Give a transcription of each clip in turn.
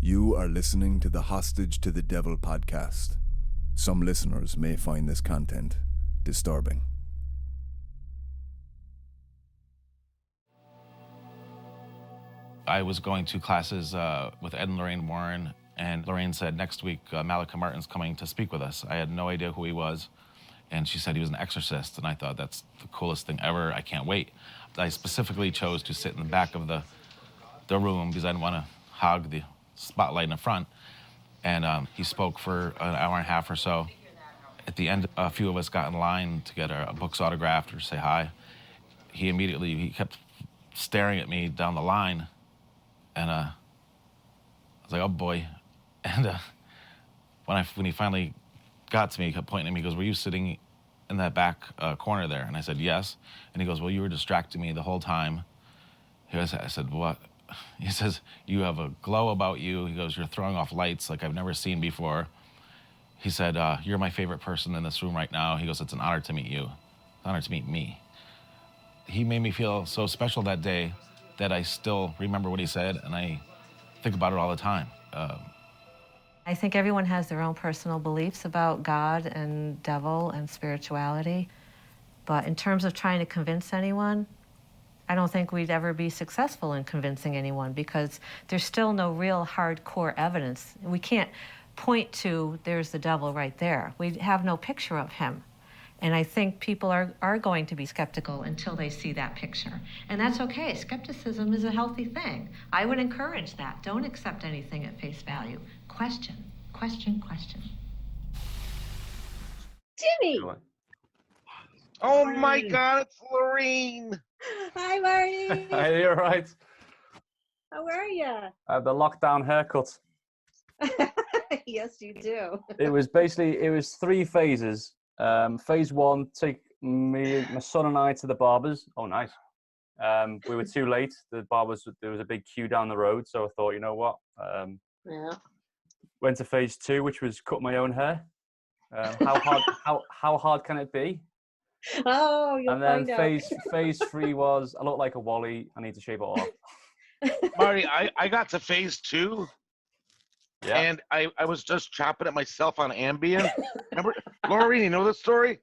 You are listening to the Hostage to the Devil podcast. Some listeners may find this content disturbing. I was going to classes with Ed and Laurene Warren, and Laurene said, next week, Malika Martin's coming to speak with us. I had no idea who he was, and she said he was an exorcist, and I thought, that's the coolest thing ever. I can't wait. I specifically chose to sit in the back of the room because I didn't want to hog the spotlight in the front. And he spoke for an hour and a half or so. At the end, a few of us got in line to get our books autographed or say hi. He kept staring at me down the line, and I was like, oh boy. And when he finally got to me, he kept pointing at me. He goes, were you sitting in that back corner there? And I said, yes. And he goes, well, you were distracting me the whole time. I said, what? He says, you have a glow about you. He goes, you're throwing off lights like I've never seen before. He said, you're my favorite person in this room right now. He goes, it's an honor to meet you. It's an honor to meet me. He made me feel so special that day that I still remember what he said, and I think about it all the time. I think everyone has their own personal beliefs about God and devil and spirituality. But in terms of trying to convince anyone, I don't think we'd ever be successful in convincing anyone because there's still no real hardcore evidence. We can't point to, there's the devil right there. We have no picture of him. And I think people are going to be skeptical until they see that picture. And that's okay. Skepticism is a healthy thing. I would encourage that. Don't accept anything at face value. Question, question, question. Jimmy! Oh my God, it's Laurene! Hi, Marty! Hi, you're right. How are you? I have the lockdown haircut. Yes, you do. It was three phases. Phase one, take my son and I to the barbers. Oh, nice. We were too late. The barbers, there was a big queue down the road, so I thought, you know what? Yeah. Went to phase two, which was cut my own hair. How hard can it be? Oh, you'll and then find phase three was I look like a Wally. I need to shave it off. Marty, I got to phase two, Yeah. and I was just chopping it myself on Ambien. Remember, Laurene, you know this story?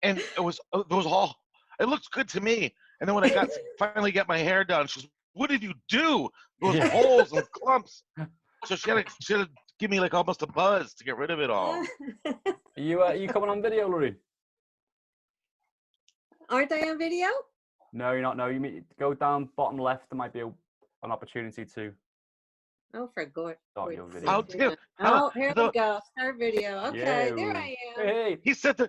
And it looked good to me. And then when I finally got my hair done, she goes, what did you do? Those holes and clumps. So she had to give me like almost a buzz to get rid of it all. Are you coming on video, Lorraine? Aren't I on video? No, you're not. No, you go down bottom left. There might be an opportunity to Oh, for good. start your video. Here we go. Start video. Okay, there I am. Hey. He said there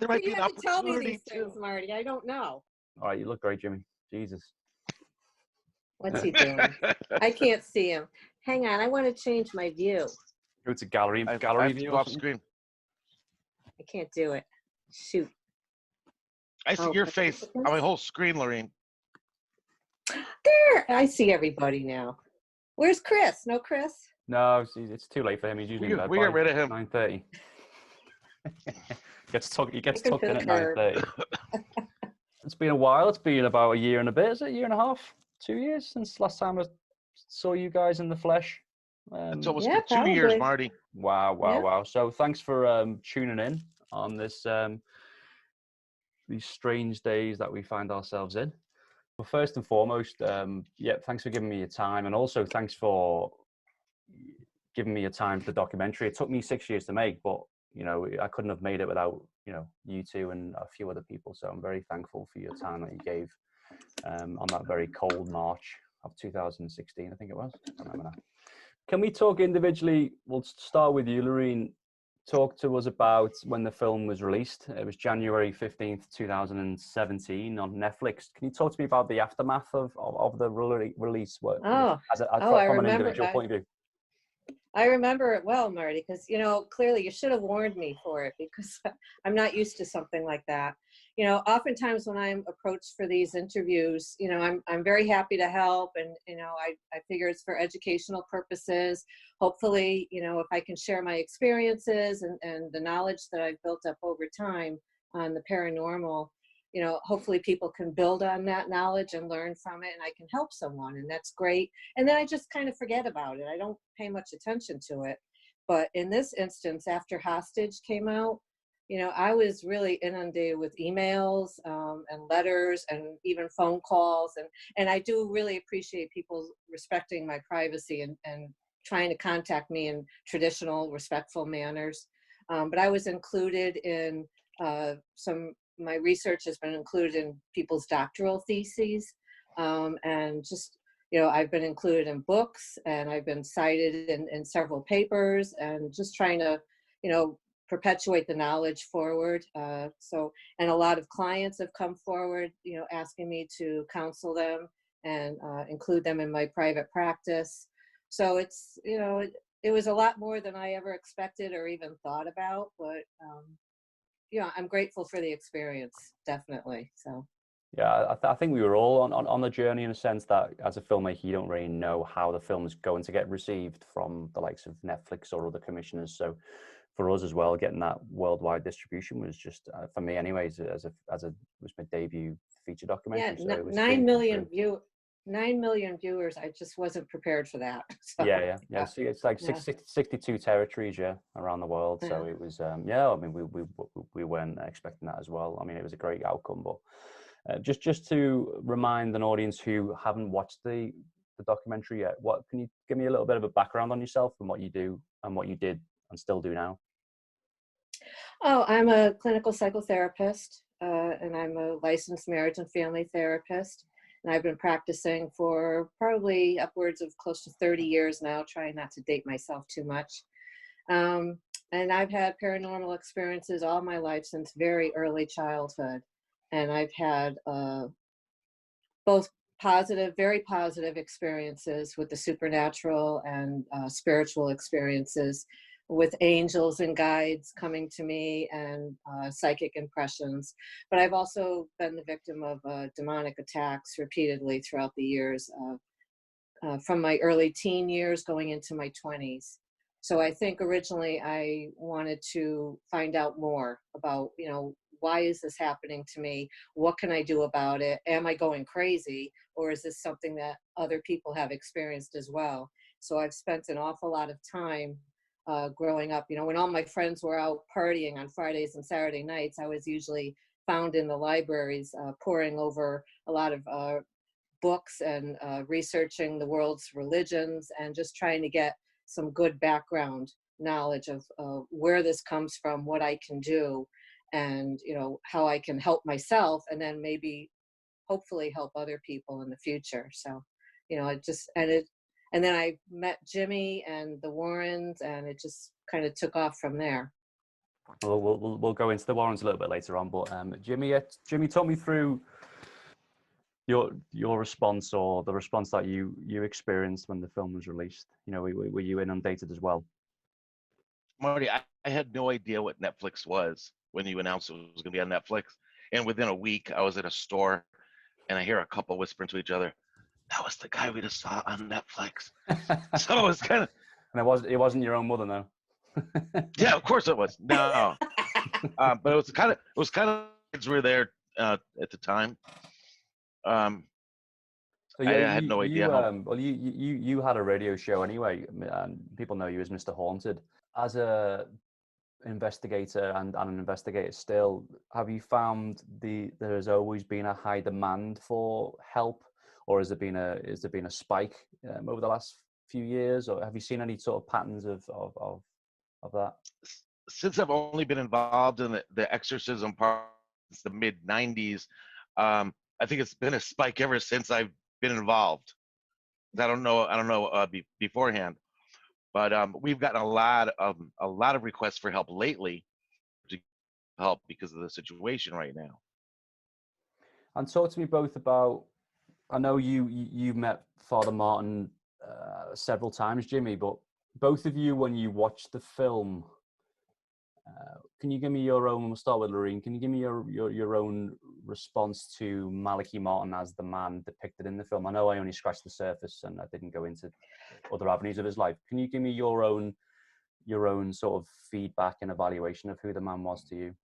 might be You an have to tell me opportunity these things, Marty. I don't know. All right, you look great, Jimmy. Jesus. What's he doing? I can't see him. Hang on, I want to change my view. Go to gallery I have to view. go off screen. I can't do it. Shoot. I see your face on my whole screen, Laurene. There, I see everybody now. Where's Chris? No Chris? No, it's too late for him. He's usually in bed We by get rid of him. 9:30. He gets tucked in at 9:30. It's been a while. It's been about a year and a bit. Is it a year and a half? 2 years since last time I saw you guys in the flesh. It's almost been 2 years, Marty. Wow. So thanks for tuning in on this these strange days that we find ourselves in. Well, first and foremost, thanks for giving me your time, and also thanks for giving me your time for the documentary. It took me 6 years to make, but I couldn't have made it without you two and a few other people. So I'm very thankful for your time that you gave on that very cold March of 2016, I think it was. I don't remember now. Can we talk individually? We'll start with you, Laurene. Talk to us about when the film was released. It was January 15th, 2017 on Netflix. Can you talk to me about the aftermath of the release? From an individual point of view? I remember it well, Marty, because, clearly you should have warned me for it because I'm not used to something like that. Oftentimes when I'm approached for these interviews, I'm very happy to help. And, I figure it's for educational purposes. Hopefully, if I can share my experiences and the knowledge that I've built up over time on the paranormal, hopefully people can build on that knowledge and learn from it, and I can help someone, and that's great. And then I just kind of forget about it. I don't pay much attention to it. But in this instance, after Hostage came out, I was really inundated with emails and letters and even phone calls. And I do really appreciate people respecting my privacy and trying to contact me in traditional, respectful manners. But I was included in my research has been included in people's doctoral theses. And just, I've been included in books, and I've been cited in several papers, and just trying to, perpetuate the knowledge forward. And a lot of clients have come forward, asking me to counsel them and include them in my private practice. So it's, it was a lot more than I ever expected or even thought about, but I'm grateful for the experience, definitely. So. Yeah, I think we were all on the journey, in a sense that as a filmmaker, you don't really know how the film is going to get received from the likes of Netflix or other commissioners. So for us as well, getting that worldwide distribution was just, for me anyways, as it was my debut feature documentary. Yeah, so it was 9 million 9 million viewers. I just wasn't prepared for that. So, yeah. See, it's like 62 territories, around the world. So it was, I mean, we weren't expecting that as well. I mean, it was a great outcome, but just to remind an audience who haven't watched the documentary yet, can you give me a little bit of a background on yourself and what you do and what you did and still do now? Oh, I'm a clinical psychotherapist, and I'm a licensed marriage and family therapist. And I've been practicing for probably upwards of close to 30 years now, trying not to date myself too much. And I've had paranormal experiences all my life since very early childhood. And I've had both very positive experiences with the supernatural and spiritual experiences with angels and guides coming to me and psychic impressions. But I've also been the victim of demonic attacks repeatedly throughout the years, from my early teen years going into my 20s. So I think originally I wanted to find out more about, why is this happening to me? What can I do about it? Am I going crazy? Or is this something that other people have experienced as well? So I've spent an awful lot of time growing up. When all my friends were out partying on Fridays and Saturday nights, I was usually found in the libraries poring over a lot of books and researching the world's religions and just trying to get some good background knowledge of where this comes from, what I can do, and how I can help myself, and then maybe hopefully help other people in the future. So and then I met Jimmy and the Warrens, and it just kind of took off from there. Well, we'll go into the Warrens a little bit later on, but Jimmy, talk me through your response, or the response that you experienced when the film was released. Were you inundated as well? Marty, I had no idea what Netflix was when you announced it was going to be on Netflix. And within a week, I was at a store, and I hear a couple whispering to each other, "That was the guy we just saw on Netflix." So it was kind of... And it wasn't your own mother, no? Yeah, of course it was. No. But it was kind of kids were there at the time. So I had no idea. Well, you had a radio show anyway, and people know you as Mr. Haunted. As a investigator and an investigator still, have you found there has always been a high demand for help, or has there been a spike over the last few years, or have you seen any sort of patterns of that? Since I've only been involved in the exorcism part since the mid '90s, I think it's been a spike ever since I've been involved. I don't know beforehand, but we've gotten a lot of requests for help lately to help because of the situation right now. And talk to me both about, I know you met Father Martin several times, Jimmy, but both of you, when you watched the film, can you give me your own? We'll start with Laurene. Can you give me your own response to Malachi Martin as the man depicted in the film? I know I only scratched the surface and I didn't go into other avenues of his life. Can you give me your own sort of feedback and evaluation of who the man was to you?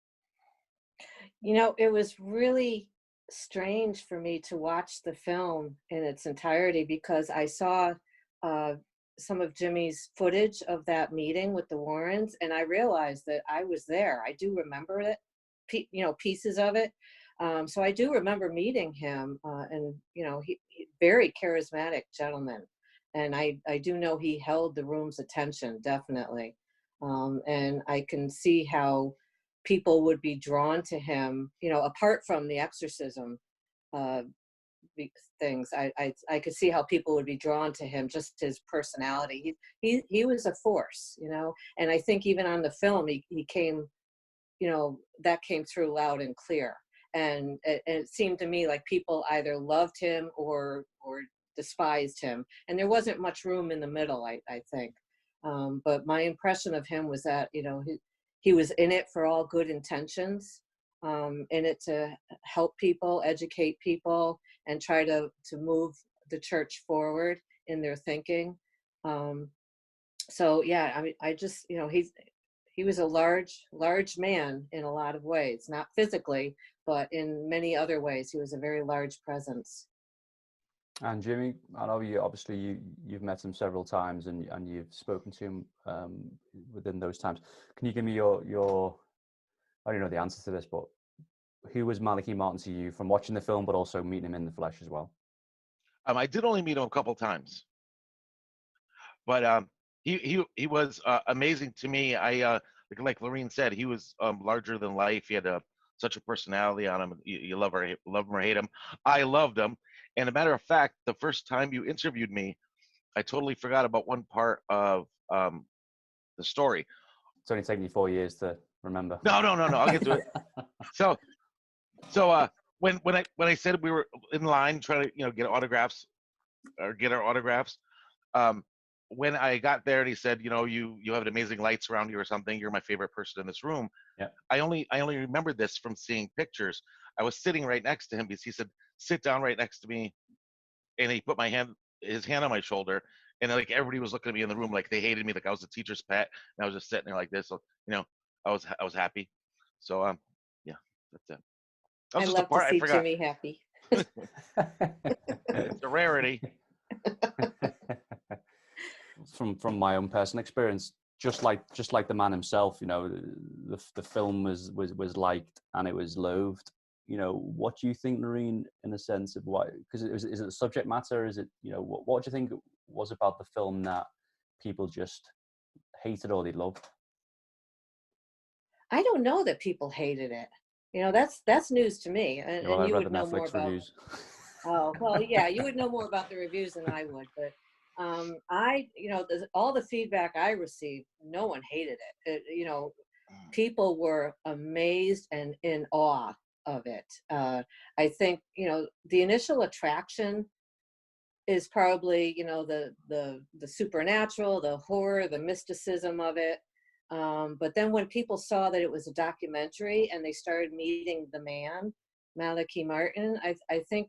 You know, it was really strange for me to watch the film in its entirety because I saw uh, some of Jimmy's footage of that meeting with the Warrens, and I realized that I was there. I do remember it, you know, pieces of it. So I do remember meeting him, and you know, he very charismatic gentleman, and I do know he held the room's attention definitely, and I can see how people would be drawn to him, you know, apart from the exorcism uh, things. I could see how people would be drawn to him, just his personality. He was a force, you know, and I think even on the film, he came, you know, that came through loud and clear. And it seemed to me like people either loved him or despised him, and there wasn't much room in the middle. I think, but my impression of him was that, you know, he was in it for all good intentions, in it to help people, educate people, and try to move the church forward in their thinking. So yeah, I mean, I just, you know, he was a large man in a lot of ways, not physically, but in many other ways. He was a very large presence. And Jimmy, I know you've met him several times and you've spoken to him within those times. Can you give me your I don't know the answer to this, but who was Malachi Martin to you from watching the film, but also meeting him in the flesh as well? I did only meet him a couple times, but he was amazing to me. Like Laurene said, he was larger than life. He had such a personality on him. You love him or hate him. I loved him. And a matter of fact, the first time you interviewed me, I totally forgot about one part of the story. It's only taken you 4 years to remember. No. I'll get to it. So when I said we were in line trying to get autographs or get our autographs, when I got there and he said, you have amazing lights around you or something. You're my favorite person in this room. Yeah. I only remembered this from seeing pictures. I was sitting right next to him because he said, sit down right next to me, and he put his hand on my shoulder, and like everybody was looking at me in the room like they hated me, like I was a teacher's pet, and I was just sitting there like this. So, I was happy. So yeah, that's it. That was I just love the part to see I forgot. Jimmy happy. It's a rarity. From my own personal experience, just like the man himself, the film was liked and it was loathed. What do you think, Laurene, in a sense of why? Because is it the subject matter? Is it what do you think was about the film that people just hated or they loved? I don't know that people hated it. That's news to me, and I you read would the know Netflix more about. reviews. Oh well, yeah, you would know more about the reviews than I would, but all the feedback I received, no one hated it. People were amazed and in awe of it. I think the initial attraction is probably the supernatural, the horror, the mysticism of it. But then when people saw that it was a documentary and they started meeting the man, Malachi Martin, I think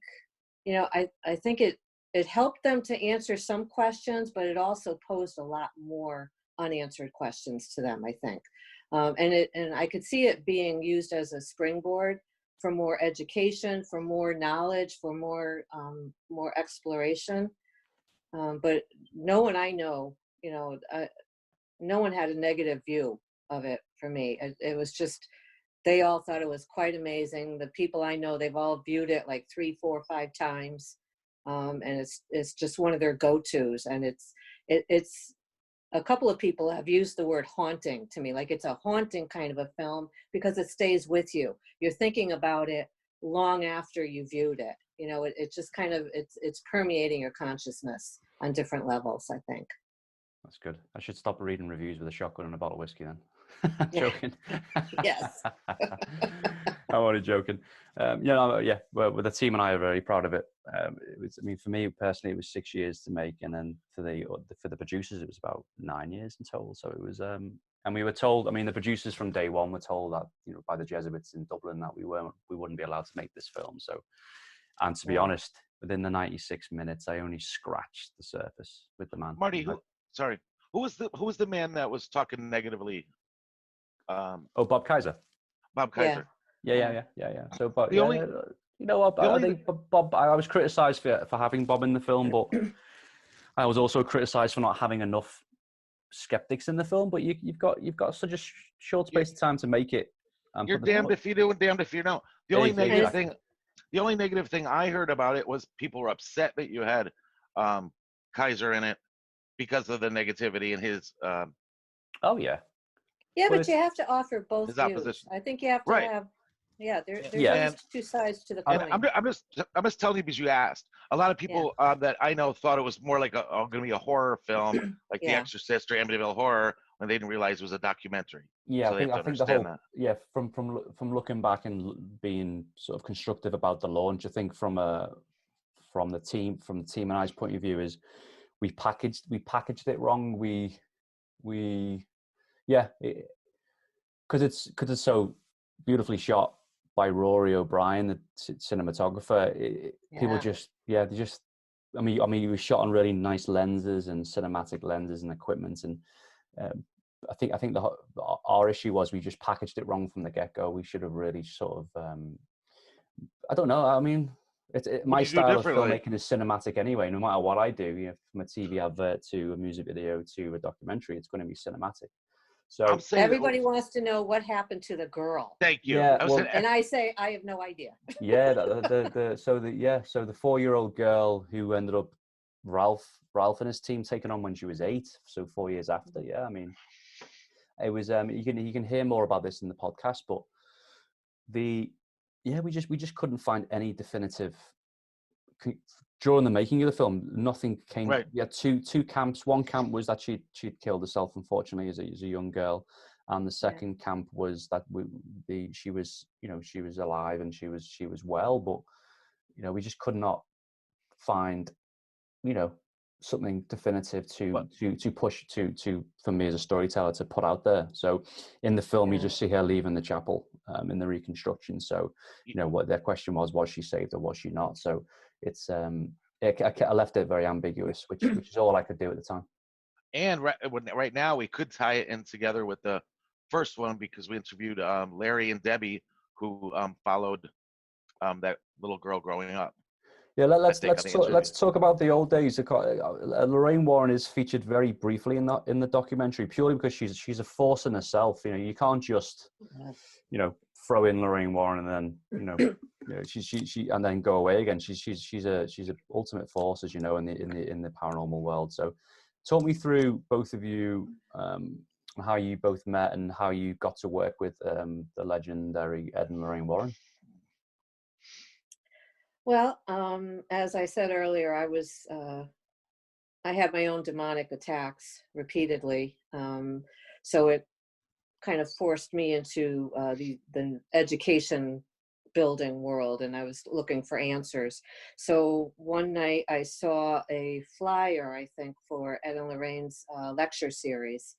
I think it helped them to answer some questions, but it also posed a lot more unanswered questions to them, I think. And I could see it being used as a springboard for more education, for more knowledge, for more exploration. But no one I know, no one had a negative view of it for me. It was just, they all thought it was quite amazing. The people I know, they've all viewed it like 3, 4, 5 times. And it's just one of their go-tos. And it's a couple of people have used the word haunting to me, like it's a haunting kind of a film because it stays with you. You're thinking about it long after you viewed it. It just kind of, it's permeating your consciousness on different levels, I think. That's good. I should stop reading reviews with a shotgun and a bottle of whiskey then. I'm joking. Yes. I'm only joking. Well, with the team and I are very proud of it. For me personally, it was 6 years to make, and then for the producers, it was about 9 years in total. So it was, and we were told. The producers from day one were told that by the Jesuits in Dublin that we wouldn't be allowed to make this film. So, and to be honest, within the 96 minutes, I only scratched the surface with the man. Marty, who was the man that was talking negatively? Bob Kaiser. Bob Kaiser. Yeah. So, but The only- you know what? the I only- think Bob. I was criticised for having Bob in the film, but I was also criticised for not having enough skeptics in the film. But you've got such a short space of time to make it. You're damned if you do and damned if you don't. The only negative thing I heard about it was people were upset that you had Kaiser in it because of the negativity in his. Oh yeah. Yeah, Well, but you have to offer both his views. opposition. I think you have to Right. have. Yeah, there's Yeah. always two sides to the And coin. I'm just telling you because you asked. A lot of people that I know thought it was more like going to be a horror film, like The Yeah. Exorcist or Amityville Horror, when they didn't realize it was a documentary. Yeah, So I they think have to the understand whole that. from looking back and being sort of constructive about the launch, I think from the team and I's point of view is we packaged it wrong. Because it's so beautifully shot by Rory O'Brien, the cinematographer. People I mean, it was shot on really nice lenses and cinematic lenses and equipment, and I think our issue was we just packaged it wrong from the get-go. We should have really sort of I don't know. I mean, my style of filmmaking is cinematic anyway. No matter what I do, from a TV advert to a music video to a documentary, it's going to be cinematic. So everybody wants to know what happened to the girl. Thank you. Yeah, And I say I have no idea. Yeah, so the 4-year-old girl who ended up Ralph and his team taking on when she was 8, so 4 years after. Yeah, I mean, it was you can hear more about this in the podcast, but we just couldn't find any definitive during the making of the film. Nothing came. Right. We had two camps. One camp was that she'd killed herself, unfortunately, as a young girl, and the second camp was that she was alive and she was well, but we just could not find something definitive to push to for me as a storyteller to put out there. So in the film, you just see her leaving the chapel in the reconstruction. So what their question was she saved or was she not? So it's I left it very ambiguous, which is all I could do at the time. And right now we could tie it in together with the first one because we interviewed Larry and Debbie, who followed that little girl growing up. Yeah, let's talk about the old days. Laurene Warren is featured very briefly in the documentary, purely because she's a force in herself. You can't just throw in Laurene Warren and then she and then go away again. She's a ultimate force, as you know, in the paranormal world. So talk me through, both of you, how you both met and how you got to work with the legendary Ed and Laurene Warren. Well, as I said earlier, I had my own demonic attacks repeatedly. So it kind of forced me into the education building world, and I was looking for answers. So one night I saw a flyer, I think, for Ed and Lorraine's lecture series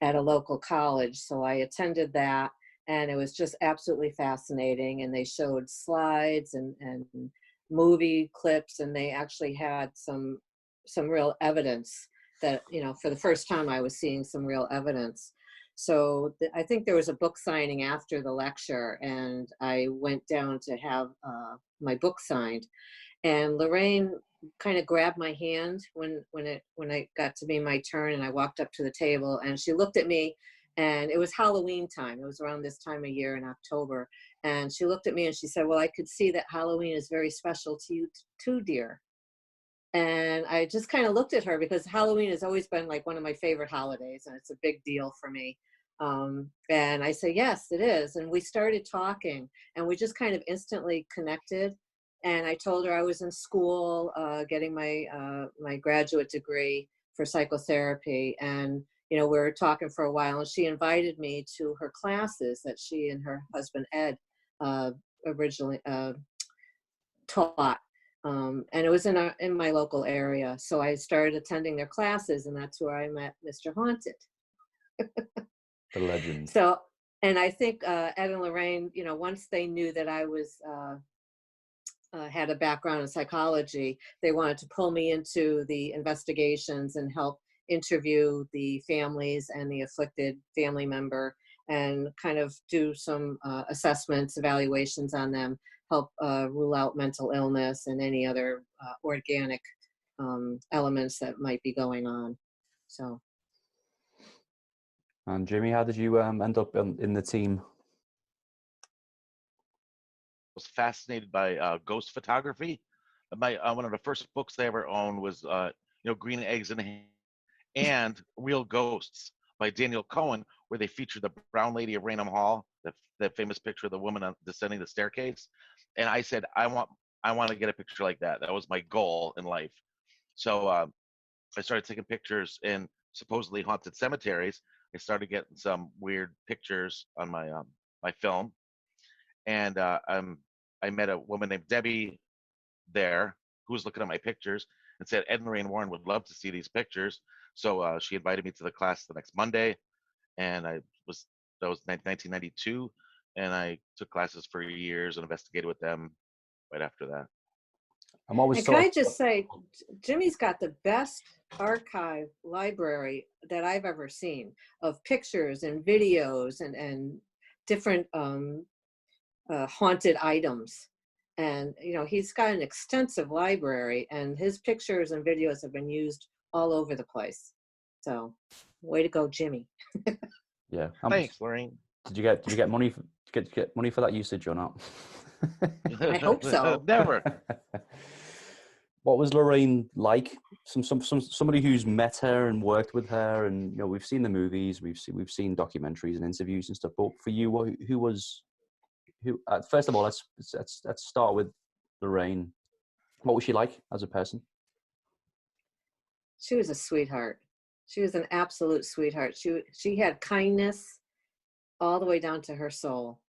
at a local college. So I attended that. And it was just absolutely fascinating. And they showed slides and movie clips, and they actually had some real evidence that, for the first time I was seeing some real evidence. So I think there was a book signing after the lecture, and I went down to have my book signed. And Laurene kind of grabbed my hand when it got to be my turn, and I walked up to the table, and she looked at me. And it was Halloween time. It was around this time of year in October. And she looked at me and she said, "Well, I could see that Halloween is very special to you too, dear." And I just kind of looked at her because Halloween has always been like one of my favorite holidays, and it's a big deal for me. And I said, "Yes, it is." And we started talking, and we just kind of instantly connected. And I told her I was in school getting my graduate degree for psychotherapy. And we were talking for a while, and she invited me to her classes that she and her husband Ed originally taught, and it was in my local area. So I started attending their classes, and that's where I met Mr. Haunted. The legend. So, and I think Ed and Laurene, once they knew that I was had a background in psychology, they wanted to pull me into the investigations and help interview the families and the afflicted family member. and kind of do some assessments, evaluations on them, help rule out mental illness and any other organic elements that might be going on. So. And Jimmy, how did you end up in the team? Was fascinated by ghost photography. My one of the first books I ever owned was Green Eggs and Real Ghosts by Daniel Cohen, where they featured the Brown Lady of Raynham Hall, that famous picture of the woman descending the staircase. And I said, I want to get a picture like that. That was my goal in life. So I started taking pictures in supposedly haunted cemeteries. I started getting some weird pictures on my my film, and I met a woman named Debbie there who was looking at my pictures and said Ed and Lorraine Warren would love to see these pictures. So she invited me to the class the next Monday, and that was 1992, and I took classes for years and investigated with them right after that. I'm always. And can I just say, Jimmy's got the best archive library that I've ever seen of pictures and videos and different haunted items. And, he's got an extensive library, and his pictures and videos have been used all over the place. So way to go, Jimmy. Yeah. Thanks, Lorraine. Did you get money get money for that usage or not? I hope so. Never. What was Laurene like? Somebody who's met her and worked with her, and we've seen the movies, we've seen documentaries and interviews and stuff. But for you, who first of all, let's start with Laurene. What was she like as a person? She was a sweetheart. She was an absolute sweetheart. She had kindness all the way down to her soul.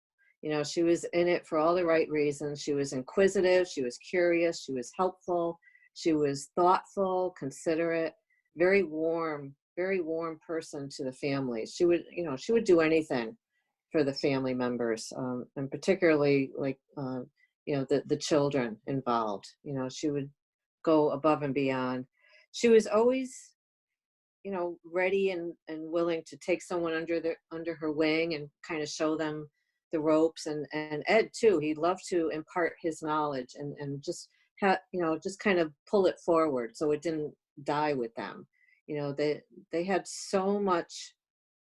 She was in it for all the right reasons. She was inquisitive. She was curious. She was helpful. She was thoughtful, considerate, very warm person to the family. She would do anything for the family members, and particularly like, the children involved. She would go above and beyond. She was always, ready and willing to take someone under her wing and kind of show them the ropes. And Ed too, he'd love to impart his knowledge and just just kind of pull it forward so it didn't die with them. They had so much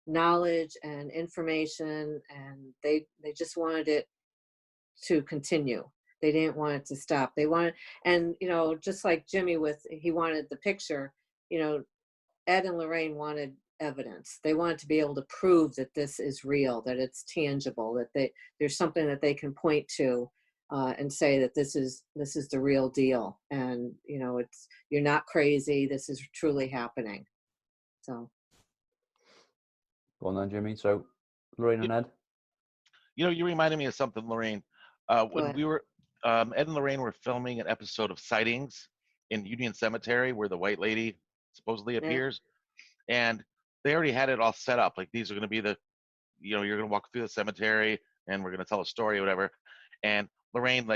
knowledge and information, and they just wanted it to continue. They didn't want it to stop. They wanted, and just like Jimmy he wanted the picture, Ed and Lorraine wanted evidence. They wanted to be able to prove that this is real, that it's tangible, that there's something that they can point to and say that this is the real deal. And you're not crazy. This is truly happening. So. Go on then, Jimmy. So, Laurene and Ed. You reminded me of something, Lorraine. When we were, Ed and Lorraine were filming an episode of Sightings in Union Cemetery, where the white lady supposedly appears, and they already had it all set up. Like, these are going to be you're going to walk through the cemetery, and we're going to tell a story or whatever. And Lorraine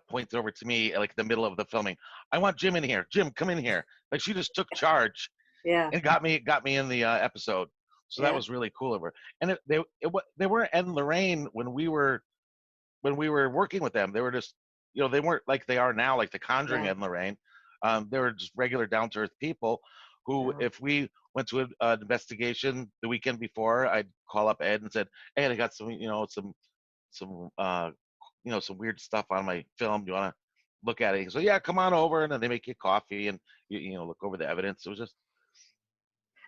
pointed over to me like the middle of the filming. I want Jim in here. Jim, come in here. Like, she just took charge. Yeah. And got me in the episode. So that was really cool of her. And they weren't Ed and Lorraine when we were working with them. They were just, they weren't like they are now, like the Conjuring Ed and Lorraine. They were just regular down to earth people who, if we went to an investigation the weekend before, I'd call up Ed and said, "Hey, I got some weird stuff on my film. Do you want to look at it?" So yeah, come on over, and then they make you coffee and look over the evidence. It was just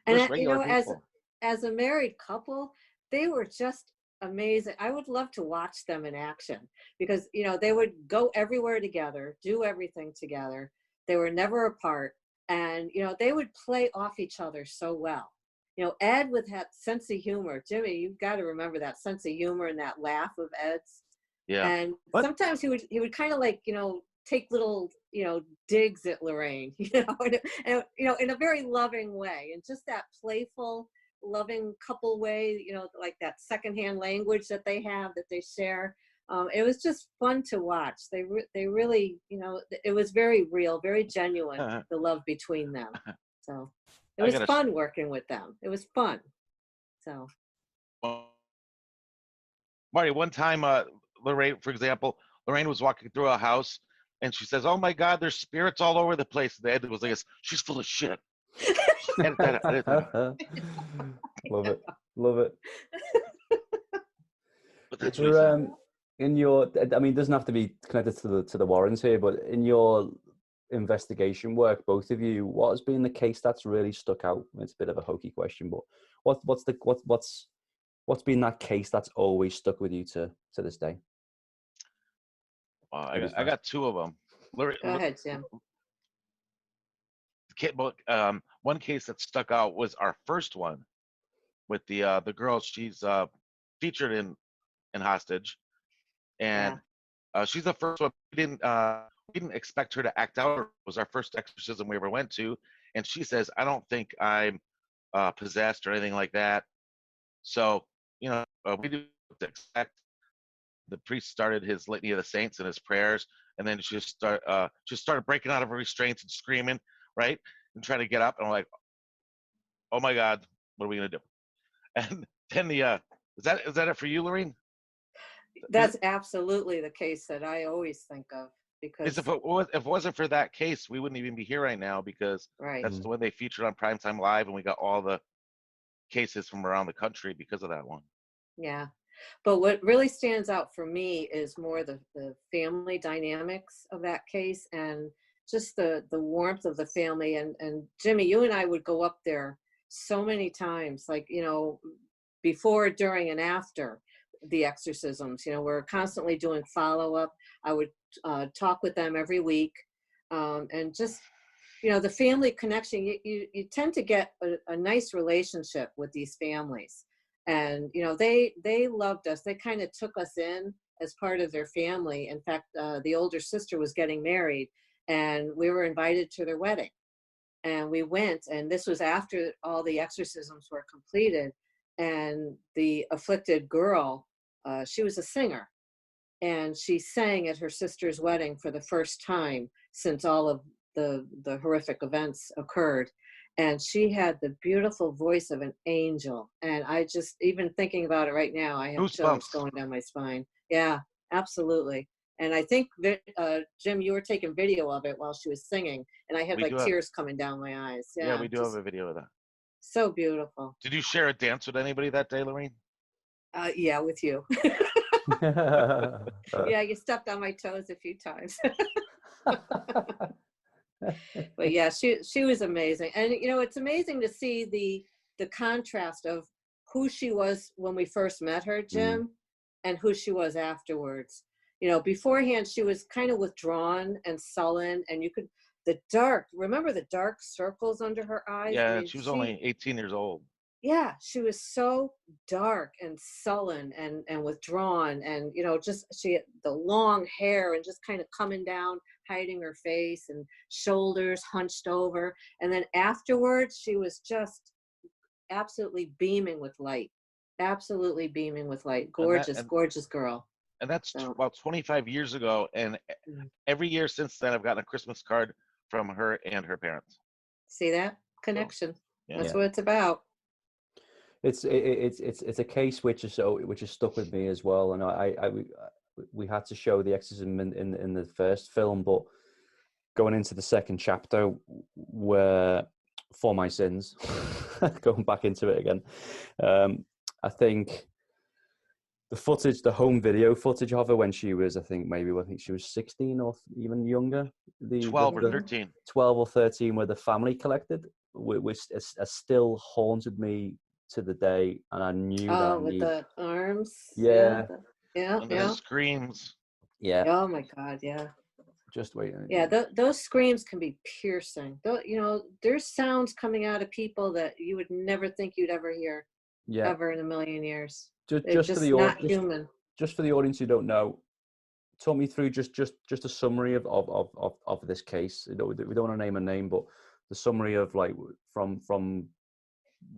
regular people. As a married couple, they were just amazing. I would love to watch them in action because, they would go everywhere together, do everything together. They were never apart. And, they would play off each other so well. Ed with that sense of humor. Jimmy, you've got to remember that sense of humor and that laugh of Ed's. Yeah. And sometimes he would kind of like, take little, digs at Lorraine, and, in a very loving way, and just that playful, loving couple way, like that secondhand language that they have, that they share. It was just fun to watch. They really, it was very real, very genuine, the love between them. So it was fun working with them. It was fun. So. Marty, one time, Lorraine, for example, Lorraine was walking through a house and she says, "Oh my God, there's spirits all over the place." And the editor was like, "She's full of shit." Edit that out, edit that out. Love it. Love it. But that's Is what he there, said. in your, I mean, it doesn't have to be connected to the Warrens here, but in your investigation work, both of you, what has been the case that's really stuck out? It's a bit of a hokey question, but what's been that case that's always stuck with you to this day? I got two of them. Go ahead, Jim. One case that stuck out was our first one with the girl. She's featured in Hostage, and she's the first one. We didn't expect her to act out. It was our first exorcism we ever went to, and she says, "I don't think I'm possessed or anything like that." So we didn't expect. The priest started his litany of the saints and his prayers, and then she just started breaking out of her restraints and screaming, right, and trying to get up. And I'm like, "Oh my God, what are we gonna do?" And then is that it for you, Laurene? That's absolutely the case that I always think of, because If it wasn't for that case, we wouldn't even be here right now, because right. that's the one they featured on Primetime Live, and we got all the cases from around the country because of that one. Yeah. But what really stands out for me is more the family dynamics of that case, and just the warmth of the family. And Jimmy, you and I would go up there so many times, like, before, during, and after the exorcisms. We're constantly doing follow-up. I would talk with them every week, and just the family connection. You tend to get a nice relationship with these families. And they loved us. They kind of took us in as part of their family. In fact, the older sister was getting married, and we were invited to their wedding, and we went. And this was after all the exorcisms were completed. And the afflicted girl, she was a singer, and she sang at her sister's wedding for the first time since all of the horrific events occurred. And she had the beautiful voice of an angel. And I just, even thinking about it right now, I have chills going down my spine. Yeah, absolutely. And I think, Jim, you were taking video of it while she was singing, and I had tears coming down my eyes. Yeah, we do have a video of that. So beautiful. Did you share a dance with anybody that day, Laurene? Yeah, with you. Yeah, you stepped on my toes a few times. But yeah, she was amazing. And it's amazing to see the contrast of who she was when we first met her, Jim, and who she was afterwards. Beforehand she was kind of withdrawn and sullen, and remember the dark circles under her eyes? Yeah, she was only 18 years old. Yeah, she was so dark and sullen and withdrawn, and she had the long hair and just kind of coming down, hiding her face, and shoulders hunched over. And then afterwards, she was just absolutely beaming with light. Absolutely beaming with light. Gorgeous, gorgeous girl. And that's about 25 years ago. And every year since then, I've gotten a Christmas card from her and her parents. See that connection? So, yeah. That's what it's about. It's a case which is stuck with me as well. And we had to show the exorcism in the first film, but going into the second chapter, where for my sins, going back into it again, I think the home video footage of her when she was, I think she was 16 or even younger. 12 or 13. 12 or 13, where the family collected, which has still haunted me to the day. And I knew that. With the arms. Yeah. Yeah. The screams. Yeah. Oh my God. Yeah. Just wait. Yeah, those screams can be piercing. There's sounds coming out of people that you would never think you'd ever hear, ever in a million years. Just for the not human. Just for the audience who don't know, talk me through just a summary of this case. We don't want to name a name, but the summary of from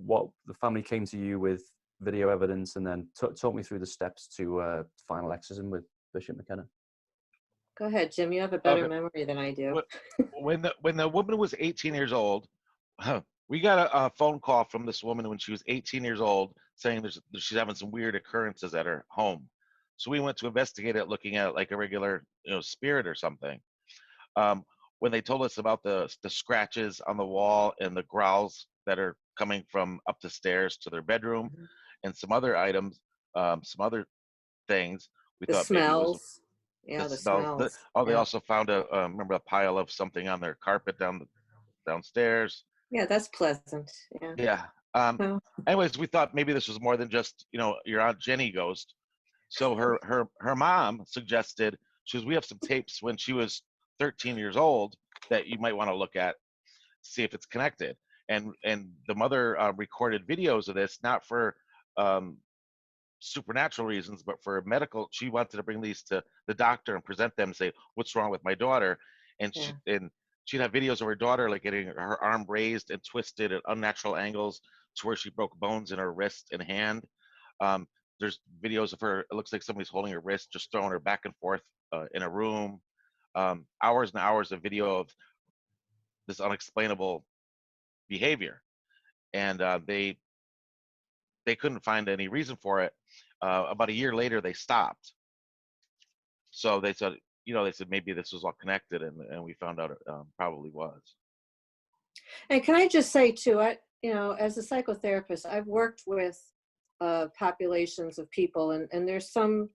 what the family came to you with video evidence, and then talk me through the steps to final exorcism with Bishop McKenna. Go ahead, Jim. You have a better memory than I do. When the woman was 18 years old, we got a phone call from this woman when she was 18 years old saying she's having some weird occurrences at her home. So we went to investigate it, looking at it like a regular, spirit or something. When they told us about the scratches on the wall and the growls that are coming from up the stairs to their bedroom, and some other items, some other things, we The thought maybe it was smells. the Yeah, the smells. smells. They Yeah. also found remember a pile of something on their carpet downstairs. Yeah, that's pleasant. Yeah. Yeah. Well, Anyways, we thought maybe this was more than just your Aunt Jenny ghost. So her mom suggested, we have some tapes when she was 13 years old that you might want to look at, see if it's connected. And the mother recorded videos of this, not for supernatural reasons, but for medical. She wanted to bring these to the doctor and present them and say, what's wrong with my daughter? And she'd have videos of her daughter like getting her arm raised and twisted at unnatural angles to where she broke bones in her wrist and hand. There's videos of her, it looks like somebody's holding her wrist, just throwing her back and forth in a room. Hours and hours of video of this unexplainable behavior. And they couldn't find any reason for it. About a year later, they stopped. So they said, maybe this was all connected, and we found out it probably was. and can I just say too, as a psychotherapist, I've worked with populations of people, and there's some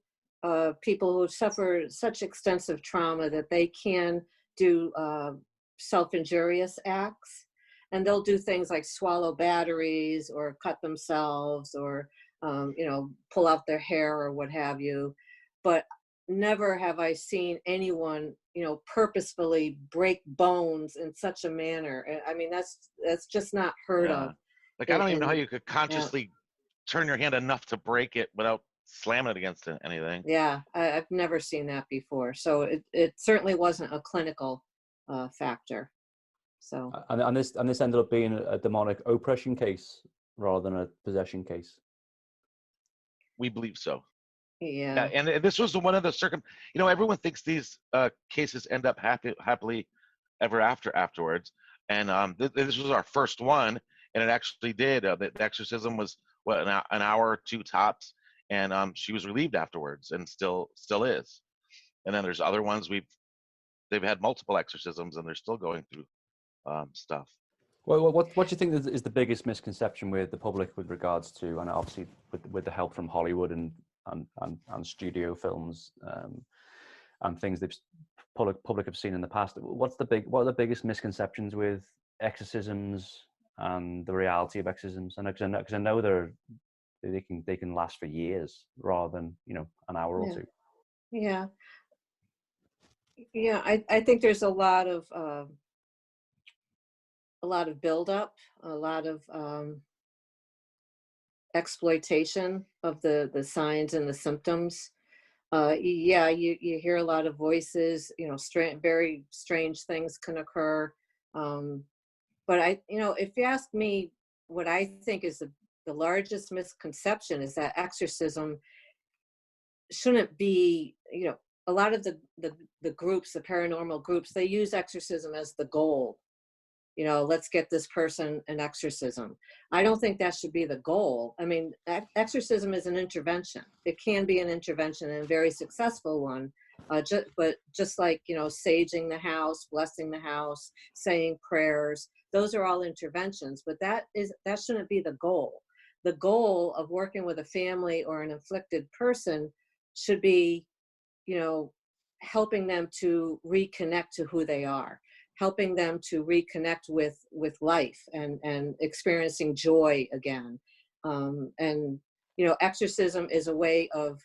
people who suffer such extensive trauma that they can do self-injurious acts, and they'll do things like swallow batteries or cut themselves or pull out their hair or what have you. But never have I seen anyone purposefully break bones in such a manner. I mean, that's just not heard of. Like, I don't even know how you could consciously turn your hand enough to break it without slamming it against anything. Yeah, I've never seen that before. So it certainly wasn't a clinical factor. So and this ended up being a demonic oppression case rather than a possession case. We believe so. Yeah. And this was one of the everyone thinks these cases end up happily ever afterwards. And this was our first one, and it actually did. The exorcism was an hour or two tops, and she was relieved afterwards, and still is. And then there's other ones they've had multiple exorcisms, and they're still going through stuff. Well, what do you think is the biggest misconception with the public with regards to, and obviously with the help from Hollywood and studio films and things the public have seen in the past? What are the biggest misconceptions with exorcisms and the reality of exorcisms? And because I know they can last for years rather than an hour or two. Yeah. I think there's a lot of buildup, a lot of exploitation of the signs and the symptoms. You hear a lot of voices, very strange things can occur. But if you ask me, what I think is the largest misconception is that exorcism shouldn't be, a lot of the groups, the paranormal groups, they use exorcism as the goal. Let's get this person an exorcism. I don't think that should be the goal. I mean, exorcism is an intervention. It can be an intervention and a very successful one. But just like, saging the house, blessing the house, saying prayers, those are all interventions. But that shouldn't be the goal. The goal of working with a family or an afflicted person should be, helping them to reconnect to who they are, helping them to reconnect with life and experiencing joy again. Exorcism is a way of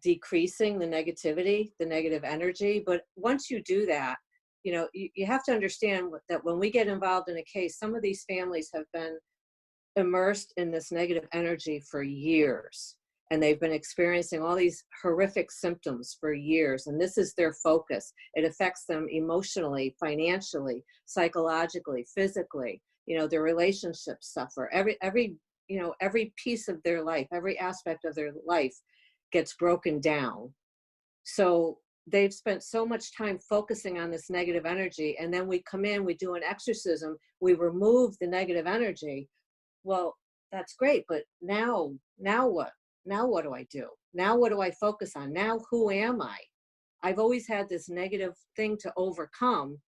decreasing the negativity, the negative energy. But once you do that, you have to understand that when we get involved in a case, some of these families have been immersed in this negative energy for years. And they've been experiencing all these horrific symptoms for years. And this is their focus. It affects them emotionally, financially, psychologically, physically. Their relationships suffer. Every piece of their life, every aspect of their life gets broken down. So they've spent so much time focusing on this negative energy. And then we come in, we do an exorcism, we remove the negative energy. Well, that's great. But now what? now what do I do? Now what do I focus on? Now who am I? I've always had this negative thing to overcome.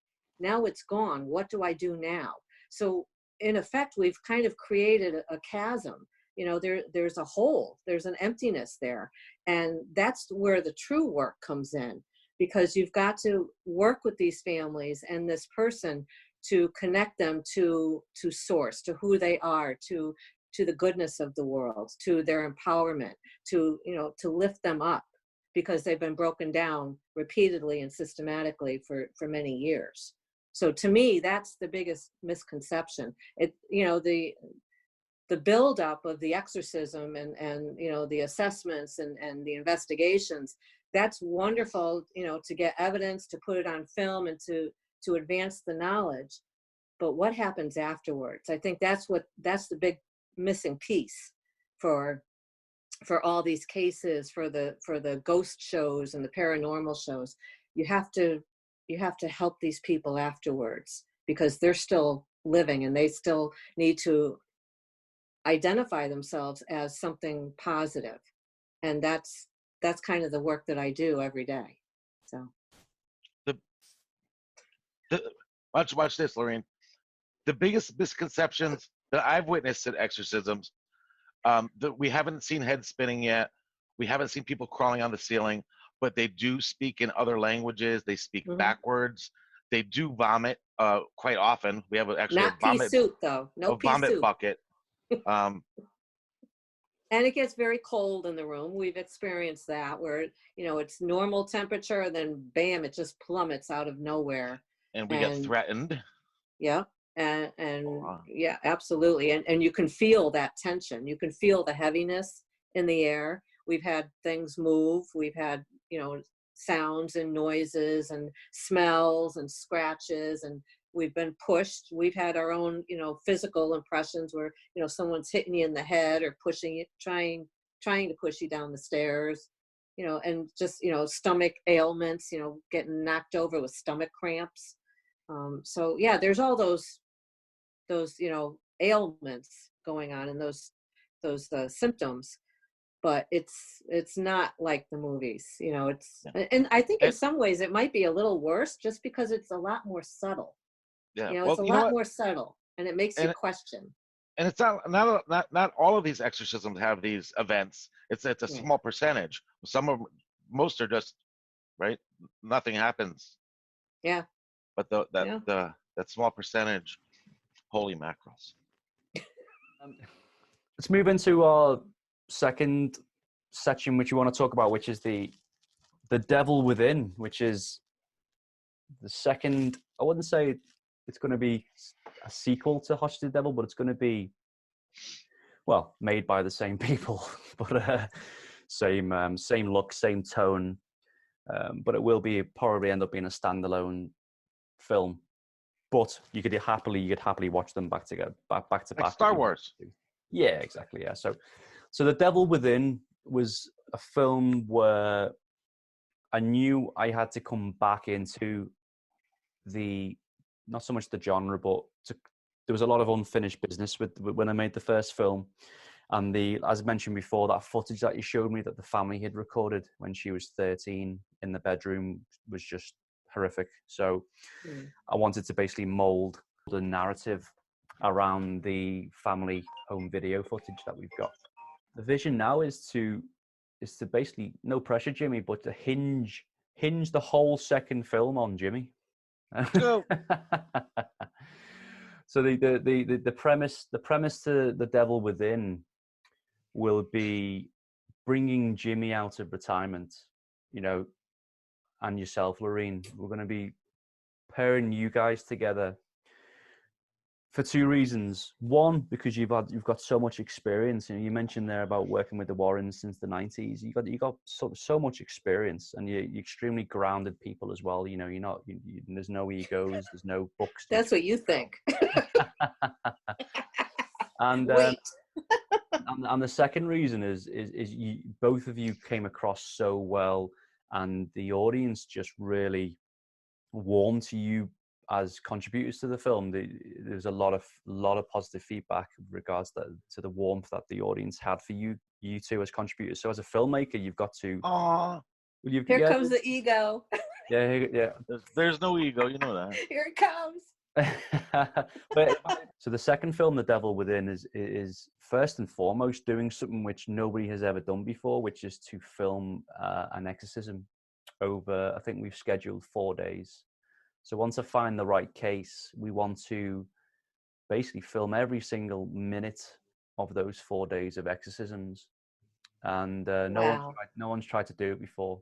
Now it's gone. What do I do now? So in effect, we've kind of created a chasm. You know, there's a hole, there's an emptiness there. And that's where the true work comes in, because you've got to work with these families and this person to connect them to source, to who they are, to the goodness of the world, to their empowerment, to, you know, to lift them up, because they've been broken down repeatedly and systematically for many years. So to me, that's the biggest misconception. It, you know, the buildup of the exorcism and you know, the assessments and the investigations, that's wonderful, you know, to get evidence, to put it on film, and to advance the knowledge. But what happens afterwards? I think that's the big missing piece for all these cases, for the ghost shows and the paranormal shows. You have to help these people afterwards, because they're still living and they still need to identify themselves as something positive. And that's kind of the work that I do every day. So watch this, Laurene. The biggest misconceptions that I've witnessed at exorcisms, that we haven't seen heads spinning yet. We haven't seen people crawling on the ceiling, but they do speak in other languages. They speak backwards. They do vomit quite often. We have actually not a vomit pea soup, though. No pea vomit soup. bucket. And it gets very cold in the room. We've experienced that, where, you know, it's normal temperature, and then bam, it just plummets out of nowhere. And we get threatened. Yeah. And yeah, absolutely. And you can feel that tension. You can feel the heaviness in the air. We've had things move. We've had, you know, sounds and noises and smells and scratches, and we've been pushed. We've had our own, you know, physical impressions where, you know, someone's hitting you in the head or pushing you, trying to push you down the stairs, you know, and just, you know, stomach ailments, you know, getting knocked over with stomach cramps. So yeah, there's all those, you know, ailments going on, and those symptoms, but it's not like the movies, you know. It's, and I think in some ways it might be a little worse, just because it's a lot more subtle. Yeah, you know, it's a lot more subtle, and it makes you question. And it's not all of these exorcisms have these events. It's a small percentage. Most are just right. Nothing happens. Yeah. But that small percentage, holy mackerels. Let's move into our second section, which we want to talk about, which is the devil within, which is the second. I wouldn't say it's going to be a sequel to Hostage to the Devil, but it's going to be, well, made by the same people, but same look, same tone, but it will probably end up being a standalone film. But you could happily watch them back to back. Like Star Wars. Yeah, exactly. Yeah. So The Devil Within was a film where I knew I had to come back into not so much the genre, but there was a lot of unfinished business when I made the first film. And as I mentioned before, that footage that you showed me that the family had recorded when she was 13 in the bedroom was just horrific. So I wanted to basically mold the narrative around the family home video footage that we've got. The vision now is to basically, no pressure, Jimmy, but to hinge the whole second film on Jimmy. Go. So the premise to The Devil Within will be bringing Jimmy out of retirement, you know, and yourself, Laurene. We're going to be pairing you guys together for two reasons. One, because you've got so much experience. You know, you mentioned there about working with the Warrens since the 90s. You got so much experience, and you're extremely grounded people as well. You know, there's no egos, there's no books. That's what you think. And wait. and the second reason is you, both of you came across so well, and the audience just really warmed to you as contributors to the film. There's a lot of positive feedback in regards to the warmth that the audience had for you you two as contributors. So as a filmmaker, you've got to. Aw, Here comes the ego. Yeah. there's no ego, you know that. Here it comes. But so the second film, The Devil Within, is first and foremost doing something which nobody has ever done before, which is to film an exorcism over. I think we've scheduled 4 days. So once I find the right case, we want to basically film every single minute of those 4 days of exorcisms, and no one's tried to do it before.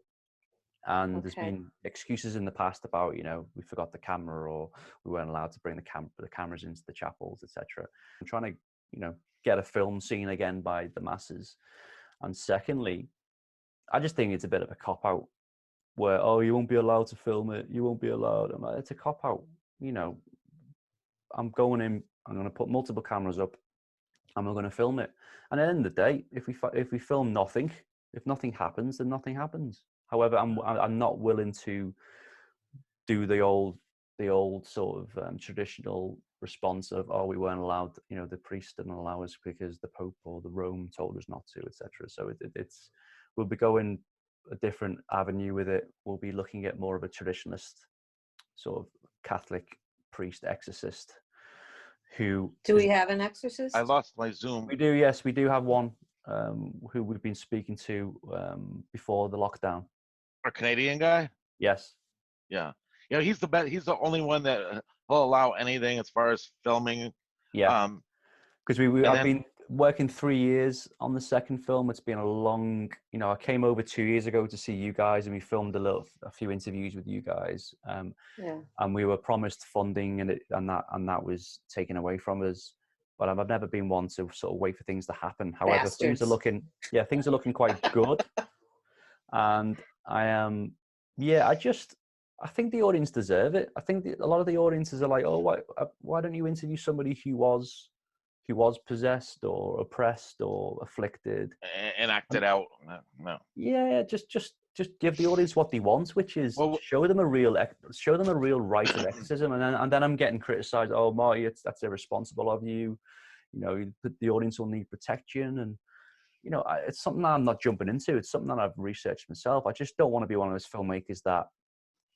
And there's been excuses in the past about, we forgot the camera, or we weren't allowed to bring the cameras into the chapels, etc. I'm trying to, get a film seen again by the masses. And secondly, I just think it's a bit of a cop-out where, you won't be allowed to film it. You won't be allowed. I'm like, it's a cop-out. I'm going in, I'm going to put multiple cameras up, and we're going to film it. And at the end of the day, if we film nothing, if nothing happens, then nothing happens. However, I'm not willing to do the old sort of traditional response of, we weren't allowed, the priest didn't allow us because the Pope or the Rome told us not to, etc. So we'll be going a different avenue with it. We'll be looking at more of a traditionalist sort of Catholic priest exorcist. Do we have an exorcist? I lost my Zoom. We do, yes, we do have one who we've been speaking to before the lockdown. A Canadian guy? Yes. Yeah. He's the best. He's the only one that will allow anything as far as filming. Yeah. Because I've been working 3 years on the second film. It's been a long, I came over 2 years ago to see you guys, and we filmed a few interviews with you guys. And we were promised funding, and that was taken away from us. But I've never been one to sort of wait for things to happen. However, things are looking quite good. And I think the audience deserve it. I think a lot of the audiences are like, why don't you interview somebody who was possessed or oppressed or afflicted and acted out? No. Yeah, just give the audience what they want, which is show them a real rite of exorcism, and then I'm getting criticized. Oh, Marty, that's irresponsible of you. The audience will need protection, and it's something that I'm not jumping into. It's something that I've researched myself. I just don't want to be one of those filmmakers that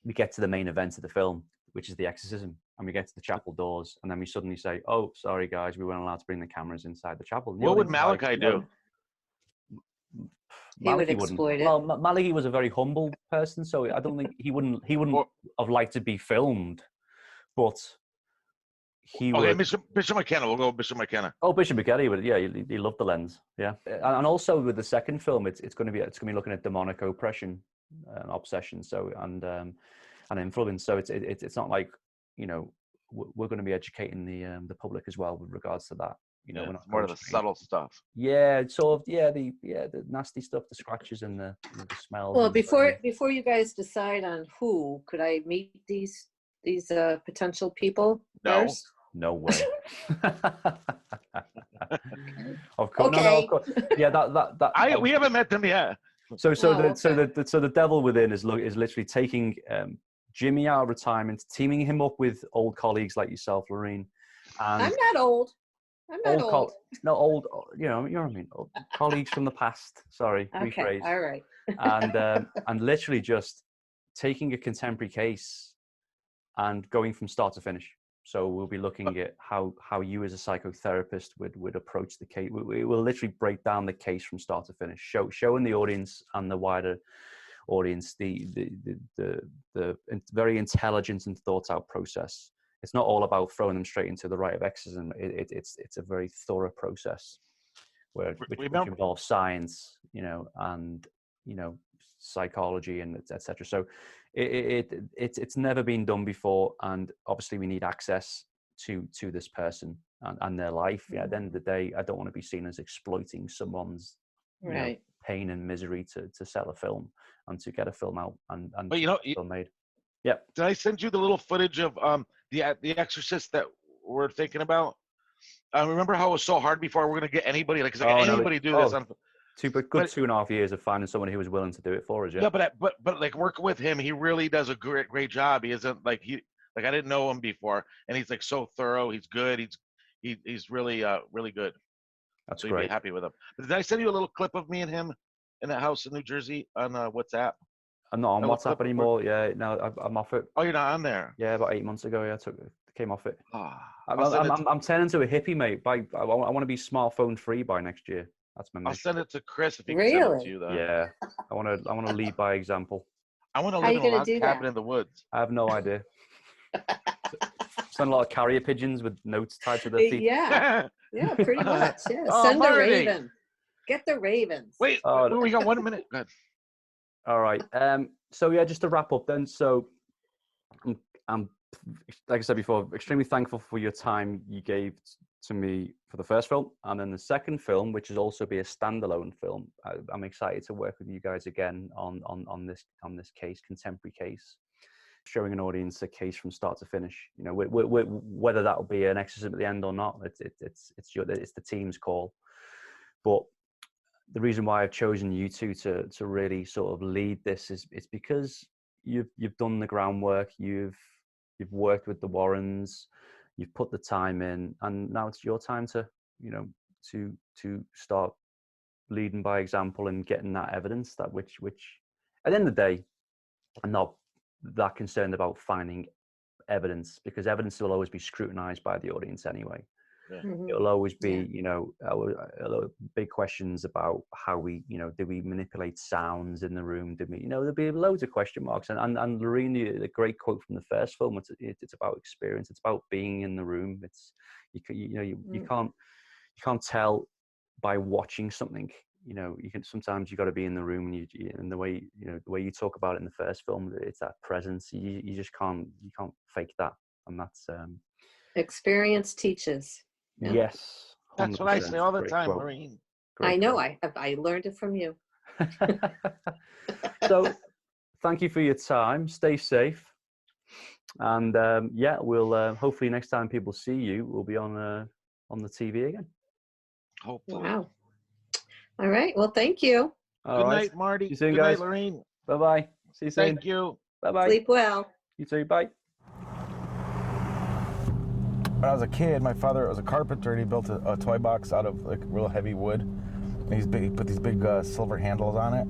we get to the main event of the film, which is the exorcism, and we get to the chapel doors, and then we suddenly say, "Oh, sorry guys, we weren't allowed to bring the cameras inside the chapel." What would Malachi do? He would exploit it. Well, Malachi was a very humble person, so I don't think he wouldn't have liked to be filmed, but he would. Bishop McKenna. We'll go Bishop McKenna. Oh, Bishop McKenna. He loved the lens. Yeah, and also with the second film, it's going to be looking at demonic oppression, obsession, and influence. So it's not like we're going to be educating the public as well with regards to that. We're not more of the subtle stuff. Yeah, sort of. The nasty stuff, the scratches and the smells. Well, before you guys decide on who, could I meet these potential people first? No way. Of course, okay. no, of course. Yeah, that. We haven't met them yet. So the Devil Within is literally taking Jimmy out of retirement, teaming him up with old colleagues like yourself, Laurene. And I'm not old. Old. You know what I mean. Old colleagues from the past. Sorry, okay, rephrase. All right. and literally just taking a contemporary case and going from start to finish. So we'll be looking at how you as a psychotherapist would approach the case. We will literally break down the case from start to finish, showing the audience and the wider audience the very intelligent and thought out process. It's not all about throwing them straight into the rite of exorcism. It's a very thorough process which involves science, and psychology and etc. So it's never been done before, and obviously we need access to this person and their life. Yeah, at the end of the day, I don't want to be seen as exploiting someone's pain and misery to sell a film and to get a film out and film made. Yeah. Did I send you the little footage of the Exorcist that we're thinking about? Remember how it was so hard before we're going to get anybody? Like, anybody do this? 2.5 years of finding someone who was willing to do it for us. Yeah. Yeah, but like working with him, he really does a great job. He isn't like I didn't know him before, and he's like so thorough. He's good. He's really really good. That's So you'd great. be happy with him. Did I send you a little clip of me and him in that house in New Jersey on WhatsApp? I'm not on Little WhatsApp clip of- anymore. Yeah, no, I'm off it. Oh, you're not on there. Yeah, about 8 months ago. Yeah, came off it. I'll send it I'm turning into a hippie, mate. I want to be smartphone free by next year. That's my mission. I'll send it to Chris if he can send it to you, though. Yeah, I want to lead by example. I want to How live you in a gonna log do cabin that? in the woods. I have no idea. Send a lot of carrier pigeons with notes tied to their feet. Yeah, yeah, pretty much. Yeah, Oh, send a Marty. raven. Get the ravens. Wait, we got 1 minute. Good. All right. So yeah, just to wrap up then. So I'm like I said before, extremely thankful for your time you gave to me for the first film, and then the second film, which is also be a standalone film. I'm excited to work with you guys again on this case, contemporary case, showing an audience a case from start to finish. You know, whether that will be an exorcism at the end or not, it's the team's call. But the reason why I've chosen you two to really sort of lead this is it's because you've done the groundwork, you've worked with the Warrens, you've put the time in, and now it's your time to start leading by example and getting that evidence that which at the end of the day, I'm not that concerned about finding evidence, because evidence will always be scrutinized by the audience anyway. Yeah. Mhm. It'll always be, big questions about how we, did we manipulate sounds in the room? Did we, there'll be loads of question marks. And Laurene, the great quote from the first film, it's about experience. It's about being in the room. It's, you can't tell by watching something. Sometimes you got to be in the room, and the way you talk about it in the first film, it's that presence. You just can't fake that. And that's, Experience teaches. Yeah. Yes. That's what I 100%. say all the Great time, quote. Laurene. Great I know. quote. I learned it from you. So thank you for your time. Stay safe. And we'll hopefully next time people see you, we'll be on the TV again. Hopefully. Wow. All right. Well, thank you. All Good right. night, Marty. See you soon, Good guys. night, Laurene. Bye-bye. See you soon. Thank you. Bye-bye. Sleep well. You too. Bye. When I was a kid, my father was a carpenter, and he built a toy box out of like real heavy wood. And he put these big silver handles on it.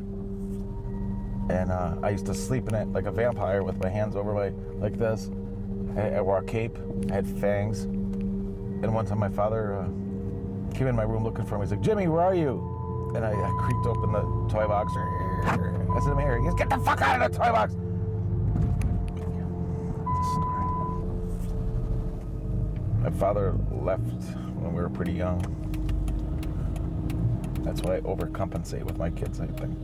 And I used to sleep in it like a vampire with my hands over like this. I wore a cape. I had fangs. And one time my father came in my room looking for me. He's like, "Jimmy, where are you?" And I creaked open the toy box. I said, "I'm here." He goes, "Get the fuck out of the toy box!" My father left when we were pretty young. That's why I overcompensate with my kids, I think.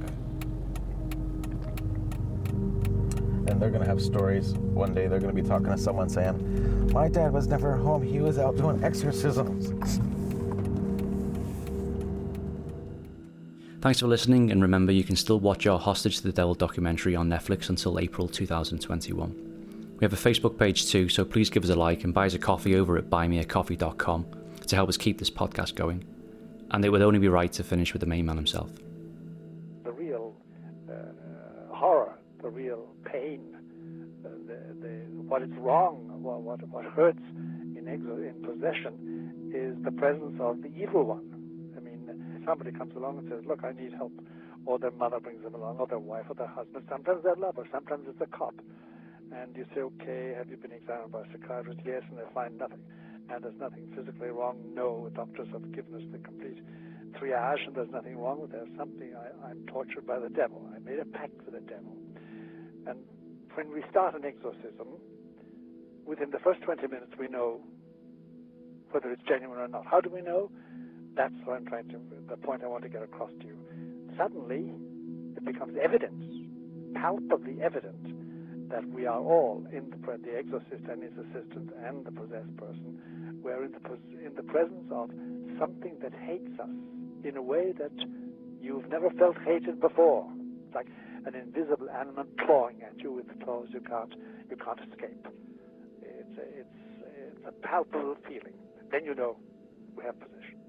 And they're gonna have stories. One day they're gonna be talking to someone saying, "My dad was never home, he was out doing exorcisms." Thanks for listening, and remember you can still watch our Hostage to the Devil documentary on Netflix until April 2021. We have a Facebook page too, so please give us a like and buy us a coffee over at buymeacoffee.com to help us keep this podcast going. And it would only be right to finish with the main man himself. The real horror, the real pain, what is wrong, what hurts in possession is the presence of the evil one. I mean, somebody comes along and says, "Look, I need help," or their mother brings them along, or their wife, or their husband. Sometimes their lover, sometimes it's a cop. And you say, "Okay, have you been examined by a psychiatrist?" "Yes," and they find nothing. "And there's nothing physically wrong?" "No, doctors have given us the complete triage, and there's nothing wrong with it. There's something, I'm tortured by the devil. I made a pact with the devil." And when we start an exorcism, within the first 20 minutes we know whether it's genuine or not. How do we know? That's what the point I want to get across to you. Suddenly, it becomes evidence, palpably evident, that we are all, the exorcist and his assistant and the possessed person, we're in the presence of something that hates us in a way that you've never felt hated before. It's like an invisible animal clawing at you with claws you can't escape. It's a palpable feeling. Then you know we have possession.